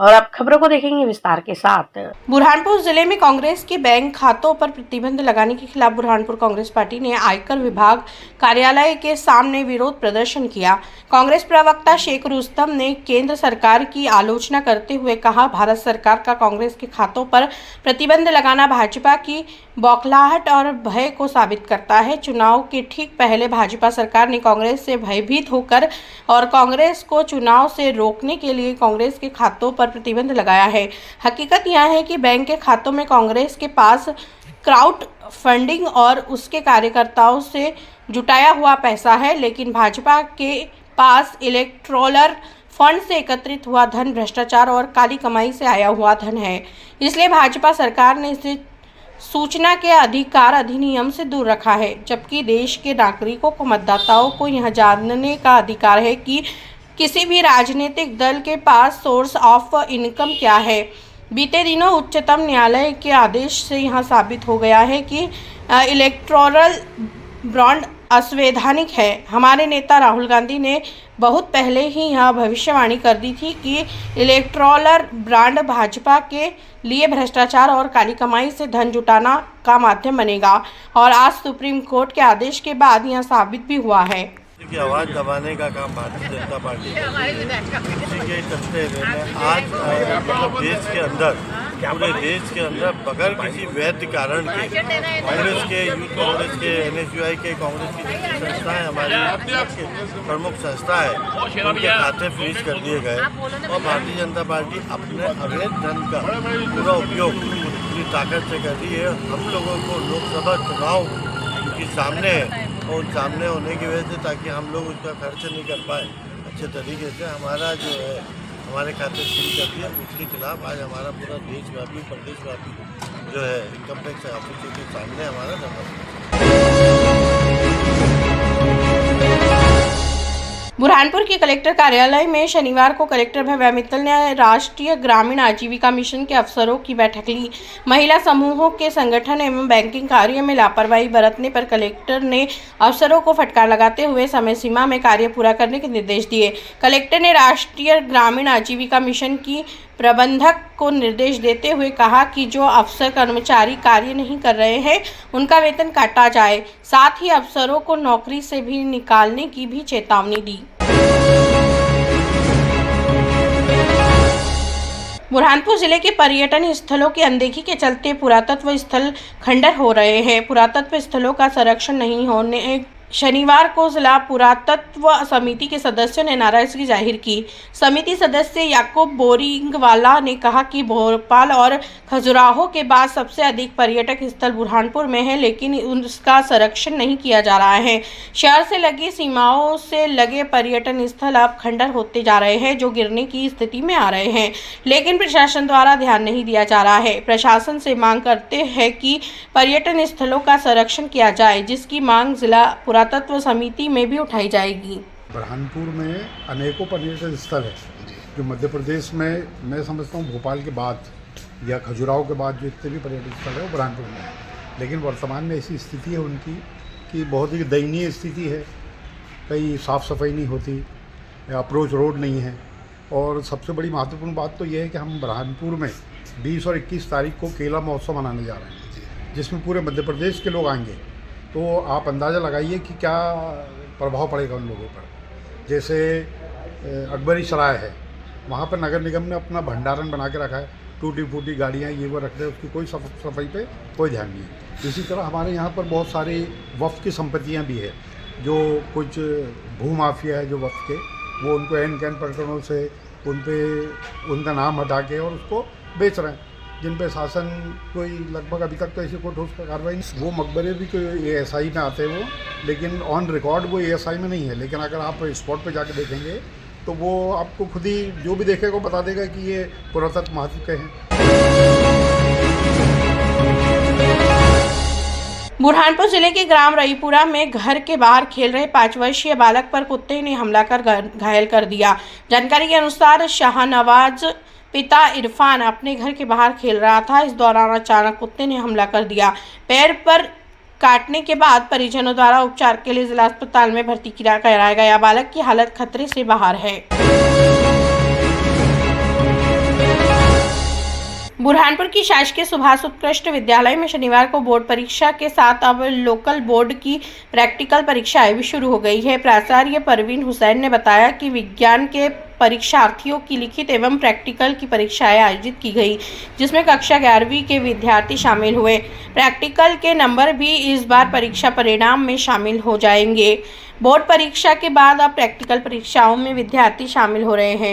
और अब खबरों को देखेंगे विस्तार के साथ। बुरहानपुर जिले में कांग्रेस के बैंक खातों पर प्रतिबंध लगाने के खिलाफ बुरहानपुर कांग्रेस पार्टी ने आयकर विभाग कार्यालय के सामने विरोध प्रदर्शन किया। कांग्रेस प्रवक्ता शेख रुस्तम ने केंद्र सरकार की आलोचना करते हुए कहा, भारत सरकार का कांग्रेस के खातों पर प्रतिबंध लगाना भाजपा की बौखलाहट और भय को साबित करता है। चुनाव के ठीक पहले भाजपा सरकार ने कांग्रेस से भयभीत होकर और कांग्रेस को चुनाव से रोकने के लिए कांग्रेस के खातों पर प्रतिबंध लगाया है। हकीकत यह है कि बैंक के खातों में कांग्रेस के पास क्राउड फंडिंग और उसके कार्यकर्ताओं से जुटाया हुआ पैसा है, लेकिन भाजपा के पास इलेक्टोरल फंड से एकत्रित हुआ धन भ्रष्टाचार और काली कमाई से आया हुआ धन है। इसलिए भाजपा सरकार ने इसे सूचना के अधिकार अधिनियम से दूर रखा है, जबकि देश के नागरिकों को, मतदाताओं को यह जानने का अधिकार है कि किसी भी राजनीतिक दल के पास सोर्स ऑफ इनकम क्या है। बीते दिनों उच्चतम न्यायालय के आदेश से यह साबित हो गया है कि इलेक्टोरल बॉन्ड असंवैधानिक है। हमारे नेता राहुल गांधी ने बहुत पहले ही यह भविष्यवाणी कर दी थी कि इलेक्टोरल बॉन्ड भाजपा के लिए भ्रष्टाचार और काली कमाई से धन जुटाना का माध्यम बनेगा, और आज सुप्रीम कोर्ट के आदेश के बाद यह साबित भी हुआ है की आवाज़ दबाने का काम भारतीय जनता पार्टी कर रही है। इसी के चलते आज मतलब देश के अंदर, पूरे देश के अंदर बगैर किसी वैध कारण के कांग्रेस के, यूथ कांग्रेस के, NSUI के, कांग्रेस की जितनी संस्थाएं हमारी प्रमुख संस्था है, उनके खाते फ्रीज कर दिए गए और भारतीय जनता पार्टी अपने अवैध धन का पूरा उपयोग पूरी ताकत से कर रही है। हम लोगों को लोकसभा चुनाव के सामने और सामने होने की वजह से, ताकि हम लोग उसका खर्च नहीं कर पाए अच्छे तरीके से, हमारा जो है हमारे खाते फ्री कर दिया। उसके खिलाफ आज हमारा पूरा देशव्यापी, प्रदेशव्यापी जो है इनकम टैक्स ऑफिसर के सामने हमारा धरना। बुरहानपुर के कलेक्टर कार्यालय में शनिवार को कलेक्टर भव्या मित्तल ने राष्ट्रीय ग्रामीण आजीविका मिशन के अफसरों की बैठक ली। महिला समूहों के संगठन एवं बैंकिंग कार्य में लापरवाही बरतने पर कलेक्टर ने अफसरों को फटकार लगाते हुए समय सीमा में कार्य पूरा करने के निर्देश दिए। कलेक्टर ने राष्ट्रीय ग्रामीण आजीविका मिशन की प्रबंधक को निर्देश देते हुए कहा कि जो अफसर कर्मचारी कार्य नहीं कर रहे हैं उनका वेतन काटा जाए, साथ ही अफसरों को नौकरी से भी निकालने की भी चेतावनी दी। बुरहानपुर जिले के पर्यटन स्थलों की अनदेखी के चलते पुरातत्व स्थल खंडर हो रहे हैं। पुरातत्व स्थलों का संरक्षण नहीं होने शनिवार को जिला पुरातत्व समिति के सदस्यों ने नाराजगी जाहिर की। समिति सदस्य याकूब बोरिंगवाला ने कहा कि भोपाल और खजुराहो के बाद सबसे अधिक पर्यटक स्थल बुरहानपुर में है, लेकिन उसका संरक्षण नहीं किया जा रहा है। शहर से लगी सीमाओं से लगे पर्यटन स्थल अब खंडर होते जा रहे हैं, जो गिरने की स्थिति में आ रहे हैं, लेकिन प्रशासन द्वारा ध्यान नहीं दिया जा रहा है। प्रशासन से मांग करते हैं कि पर्यटन स्थलों का संरक्षण किया जाए, जिसकी मांग जिला पुरातत्व समिति में भी उठाई जाएगी। बुरहानपुर में अनेकों पर्यटन स्थल है जो मध्य प्रदेश में, मैं समझता हूँ भोपाल के बाद या खजुराहो के बाद जो जितने भी पर्यटन स्थल है वो बुरहानपुर में है, लेकिन वर्तमान में ऐसी स्थिति है उनकी कि बहुत ही दयनीय स्थिति है। कहीं साफ़ सफाई नहीं होती, अप्रोच रोड नहीं है, और सबसे बड़ी महत्वपूर्ण बात तो ये है कि हम बुरहानपुर में 20 और 21 तारीख को केला महोत्सव मनाने जा रहे हैं, जिसमें पूरे मध्य प्रदेश के लोग आएंगे। तो आप अंदाज़ा लगाइए कि क्या प्रभाव पड़ेगा उन लोगों पर। जैसे अकबरी सराय है, वहाँ पर नगर निगम ने अपना भंडारण बना के रखा है, टूटी फूटी गाड़ियाँ ये वो रखते हैं, उसकी कोई सफाई पे कोई ध्यान नहीं है। इसी तरह हमारे यहाँ पर बहुत सारी वफ़्त की संपत्तियाँ भी है, जो कुछ भूमाफिया है जो वफ़्त के, वो उनको एन कैन प्रकरणों से उनका नाम हटा के और उसको बेच रहे हैं, जिन पे शासन कोई लगभग अभी तक तो ऐसी कोई ठोस कार्रवाई नहीं। वो मकबरे भी कोई ASI में आते हैं वो, लेकिन ऑन रिकॉर्ड वो ASI में नहीं है, लेकिन अगर आप स्पॉट पे जाके देखेंगे तो वो आपको खुद ही जो भी देखेगा वो बता देगा कि ये पुरातत्व महत्व के हैं। बुरहानपुर जिले के ग्राम रईपुरा में घर के बाहर खेल रहे 5 वर्षीय बालक पर कुत्ते ने हमला कर घायल कर दिया। जानकारी के अनुसार शाहनवाज पिता इरफान अपने घर के बाहर खेल रहा था। इस दौरान अचानक कुत्ते ने हमला कर दिया। पैर पर काटने के बाद परिजनों द्वारा उपचार के लिए जिला अस्पताल में भर्ती कराया गया। बालक की हालत खतरे से बाहर है। बुरहानपुर की शासकीय सुभाष उत्कृष्ट विद्यालय में शनिवार को बोर्ड परीक्षा के साथ अब लोकल बोर्ड की प्रैक्टिकल परीक्षाएं भी शुरू हो गई है। प्राचार्य परवीन हुसैन ने बताया कि विज्ञान के परीक्षार्थियों की लिखित एवं प्रैक्टिकल की परीक्षाएं आयोजित की गई, जिसमें कक्षा 11वीं के विद्यार्थी शामिल हुए। प्रैक्टिकल के नंबर भी इस बार परीक्षा परिणाम में शामिल हो जाएंगे। बोर्ड परीक्षा के बाद अब प्रैक्टिकल परीक्षाओं में विद्यार्थी शामिल हो रहे हैं।